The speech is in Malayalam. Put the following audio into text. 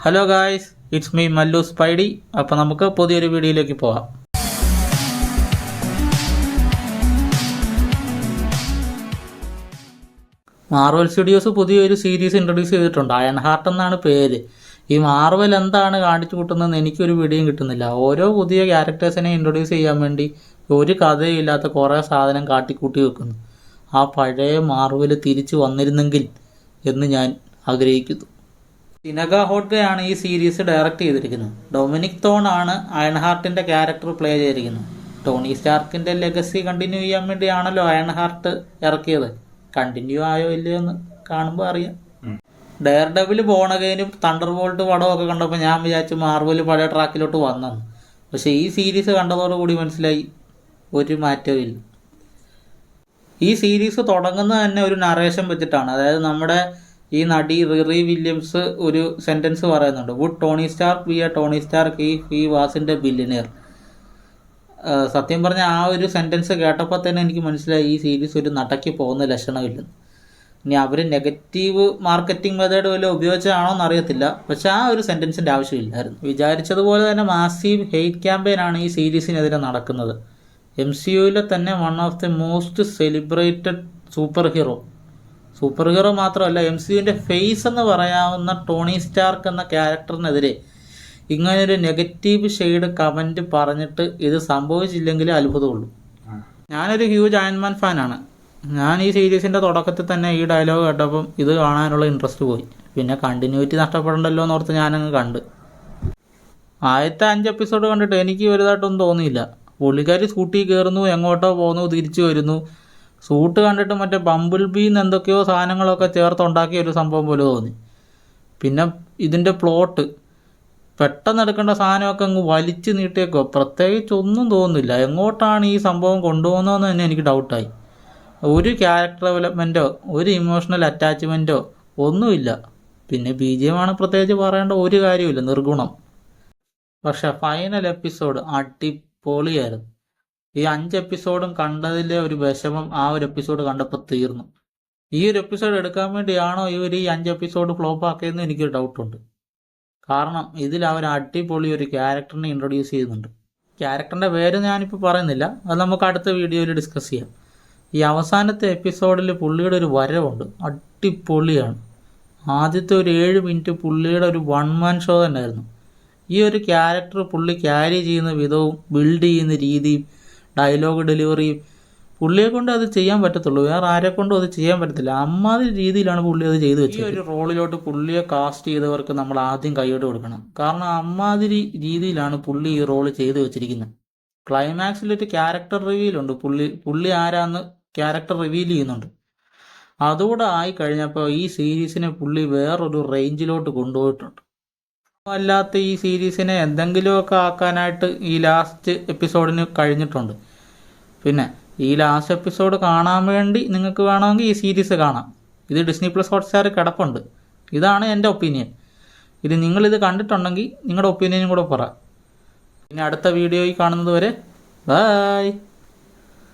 Hello guys, it's me Mallu Spidey. അപ്പോൾ നമുക്ക് പുതിയൊരു വീഡിയോയിലേക്ക് പോകാം. മാർവൽ സ്റ്റുഡിയോസ് പുതിയൊരു സീരീസ് ഇൻട്രൊഡ്യൂസ് ചെയ്തിട്ടുണ്ട്. അയൺ ഹാർട്ട് എന്നാണ് പേര്. ഈ മാർവൽ എന്താണ് കാണിച്ചു കൂട്ടുന്നതെന്ന് എനിക്കൊരു പിടിയും കിട്ടുന്നില്ല. ഓരോ പുതിയ ക്യാരക്ടേഴ്സിനെ ഇൻട്രൊഡ്യൂസ് ചെയ്യാൻ വേണ്ടി ഒരു കഥയും ഇല്ലാത്ത കുറേ സാധനം കാട്ടിക്കൂട്ടി വെക്കുന്നു. ആ പഴയ മാർവൽ തിരിച്ചു വന്നിരുന്നെങ്കിൽ എന്ന് ഞാൻ ആഗ്രഹിക്കുന്നു. തിനക ഹോഡ്ഗയാണ് ഈ സീരീസ് ഡയറക്റ്റ് ചെയ്തിരിക്കുന്നത്. ഡൊമിനിക് തോൺ ആണ് അയൺ ഹാർട്ടിൻ്റെ ക്യാരക്ടർ പ്ലേ ചെയ്തിരിക്കുന്നത്. ടോണി സ്റ്റാർക്കിൻ്റെ ലെഗസി കണ്ടിന്യൂ ചെയ്യാൻ വേണ്ടിയാണല്ലോ അയൺ ഹാർട്ട് ഇറക്കിയത്. കണ്ടിന്യൂ ആയോ ഇല്ലയോ എന്ന് കാണുമ്പോൾ അറിയാം. ഡെയർ ഡെവിൽ ബോണഗൈനും തണ്ടർ ബോൾട്ട് പടമൊക്കെ കണ്ടപ്പോൾ ഞാൻ വിചാരിച്ചു മാർവൽ പഴയ ട്രാക്കിലോട്ട് വന്നെന്ന്. പക്ഷേ ഈ സീരീസ് കണ്ടതോടുകൂടി മനസ്സിലായി ഒരു മാറ്റവും ഇല്ല. ഈ സീരീസ് തുടങ്ങുന്നത് തന്നെ ഒരു നറേഷൻ വെച്ചിട്ടാണ്. അതായത് നമ്മുടെ ഈ നടി റിറി വില്യംസ് ഒരു സെൻറ്റൻസ് പറയുന്നുണ്ട്. Would Tony Stark be a Tony Stark he was in a billionaire. സത്യം പറഞ്ഞ ആ ഒരു സെൻറ്റൻസ് കേട്ടപ്പോൾ തന്നെ എനിക്ക് മനസ്സിലായി ഈ സീരീസ് ഒരു നടക്കി പോകുന്ന ലക്ഷണമില്ലെന്ന്. ഇനി അവർ നെഗറ്റീവ് മാർക്കറ്റിംഗ് മെത്തേഡ് വല്ലതും ഉപയോഗിച്ചതാണോ എന്നറിയത്തില്ല. പക്ഷെ ആ ഒരു സെൻറ്റൻസിൻ്റെ ആവശ്യമില്ലായിരുന്നു. വിചാരിച്ചതുപോലെ തന്നെ മാസീവ് ഹെയ്റ്റ് ക്യാമ്പയിനാണ് ഈ സീരീസിനെതിരെ നടക്കുന്നത്. MCUവിലെ തന്നെ one of the most celebrated super hero മാത്രമല്ല, MCUവിൻ്റെ ഫേസ് എന്ന് പറയാവുന്ന ടോണി സ്റ്റാർക്ക് എന്ന ക്യാരക്ടറിനെതിരെ ഇങ്ങനൊരു നെഗറ്റീവ് ഷെയ്ഡ് കമൻറ്റ് പറഞ്ഞിട്ട് ഇത് സംഭവിച്ചില്ലെങ്കിലേ അത്ഭുതമുള്ളൂ. ഞാനൊരു ഹ്യൂജ് അയൺമാൻ ഫാനാണ്. ഞാൻ ഈ സീരീസിൻ്റെ തുടക്കത്തിൽ തന്നെ ഈ ഡയലോഗ് കേട്ടപ്പം ഇത് കാണാനുള്ള ഇൻട്രസ്റ്റ് പോയി. പിന്നെ കണ്ടിന്യൂറ്റി നഷ്ടപ്പെടണ്ടല്ലോ എന്നോർത്ത് ഞാനങ്ങ് കണ്ട്. ആദ്യത്തെ 5 എപ്പിസോഡ് കണ്ടിട്ട് എനിക്ക് വലുതായിട്ടൊന്നും തോന്നിയില്ല. പുള്ളിക്കാരി സ്കൂട്ടി കയറുന്നു, എങ്ങോട്ടോ പോകുന്നു, തിരിച്ചു വരുന്നു. സൂട്ട് കണ്ടിട്ട് മറ്റേ ബംബിൾ ബീന്ന് എന്തൊക്കെയോ സാധനങ്ങളൊക്കെ ചേർത്തുണ്ടാക്കിയ ഒരു സംഭവം പോലെ തോന്നി. പിന്നെ ഇതിൻ്റെ പ്ലോട്ട് പെട്ടെന്ന് എടുക്കേണ്ട സാധനമൊക്കെ അങ്ങ് വലിച്ചു നീട്ടിയേക്കോ. പ്രത്യേകിച്ചൊന്നും തോന്നുന്നില്ല. എങ്ങോട്ടാണ് ഈ സംഭവം കൊണ്ടുപോകുന്നതെന്ന് തന്നെ എനിക്ക് ഡൗട്ടായി. ഒരു ക്യാരക്ടർ ഡെവലപ്മെൻറ്റോ ഒരു ഇമോഷണൽ അറ്റാച്ച്മെൻറ്റോ ഒന്നുമില്ല. പിന്നെ BGM ആണ് പ്രത്യേകിച്ച് പറയേണ്ട ഒരു കാര്യമില്ല, നിർഗുണം. പക്ഷെ ഫൈനൽ എപ്പിസോഡ് അടിപൊളിയായിരുന്നു. ഈ 5 എപ്പിസോഡും കണ്ടതിലെ ഒരു വിഷമം ആ ഒരു എപ്പിസോഡ് കണ്ടപ്പോൾ തീർന്നു. ഈ ഒരു എപ്പിസോഡ് എടുക്കാൻ വേണ്ടിയാണോ ഇവർ ഈ 5 എപ്പിസോഡ് ഫ്ലോപ്പ് ആക്കിയതെന്ന് എനിക്കൊരു ഡൗട്ടുണ്ട്. കാരണം ഇതിൽ അവർ അടിപൊളി ഒരു ക്യാരക്ടറിനെ ഇൻട്രൊഡ്യൂസ് ചെയ്യുന്നുണ്ട്. ക്യാരക്ടറിൻ്റെ പേര് ഞാനിപ്പോൾ പറയുന്നില്ല, അത് നമുക്ക് അടുത്ത വീഡിയോയിൽ ഡിസ്കസ് ചെയ്യാം. ഈ അവസാനത്തെ എപ്പിസോഡിൽ പുള്ളിയുടെ ഒരു വരവുണ്ട്, അടിപൊളിയാണ്. ആദ്യത്തെ ഒരു 7 മിനിറ്റ് പുള്ളിയുടെ ഒരു 1 മാൻ ഷോ തന്നെയായിരുന്നു. ഈ ഒരു ക്യാരക്ടർ പുള്ളി ക്യാരി ചെയ്യുന്ന വിധവും ബിൽഡ് ചെയ്യുന്ന രീതിയും ഡയലോഗ് ഡെലിവറിയും പുള്ളിയെ കൊണ്ട് അത് ചെയ്യാൻ പറ്റത്തുള്ളൂ. വേറെ ആരെ കൊണ്ടും അത് ചെയ്യാൻ പറ്റത്തില്ല. അമ്മാതിരി രീതിയിലാണ് പുള്ളി അത് ചെയ്തു വെച്ചത്. ഈ ഒരു റോളിലോട്ട് പുള്ളിയെ കാസ്റ്റ് ചെയ്തവർക്ക് നമ്മൾ ആദ്യം കൈയ്യോട് കൊടുക്കണം. കാരണം അമ്മാതിരി രീതിയിലാണ് പുള്ളി ഈ റോള് ചെയ്തു വെച്ചിരിക്കുന്നത്. ക്ലൈമാക്സിലൊരു ക്യാരക്ടർ റിവീലുണ്ട്. പുള്ളി ആരാന്ന് ക്യാരക്ടർ റിവീൽ ചെയ്യുന്നുണ്ട്. അതുകൂടെ ആയി കഴിഞ്ഞപ്പോൾ ഈ സീരീസിനെ പുള്ളി വേറൊരു റേഞ്ചിലോട്ട് കൊണ്ടുപോയിട്ടുണ്ട്. അല്ലാത്ത ഈ സീരീസിനെ എന്തെങ്കിലുമൊക്കെ ആക്കാനായിട്ട് ഈ ലാസ്റ്റ് എപ്പിസോഡിന് കഴിഞ്ഞിട്ടുണ്ട്. പിന്നെ ഈ ലാസ്റ്റ് എപ്പിസോഡ് കാണാൻ വേണ്ടി നിങ്ങൾക്ക് വേണമെങ്കിൽ ഈ സീരീസ് കാണാം. ഇത് Disney+ ഹോട്ട്സ്റ്റാറിൽ കിടപ്പുണ്ട്. ഇതാണ് എൻ്റെ ഒപ്പീനിയൻ. ഇത് നിങ്ങളിത് കണ്ടിട്ടുണ്ടെങ്കിൽ നിങ്ങളുടെ ഒപ്പീനിയനും കൂടെ പറ. പിന്നെ അടുത്ത വീഡിയോയിൽ കാണുന്നത് വരെ ബൈ.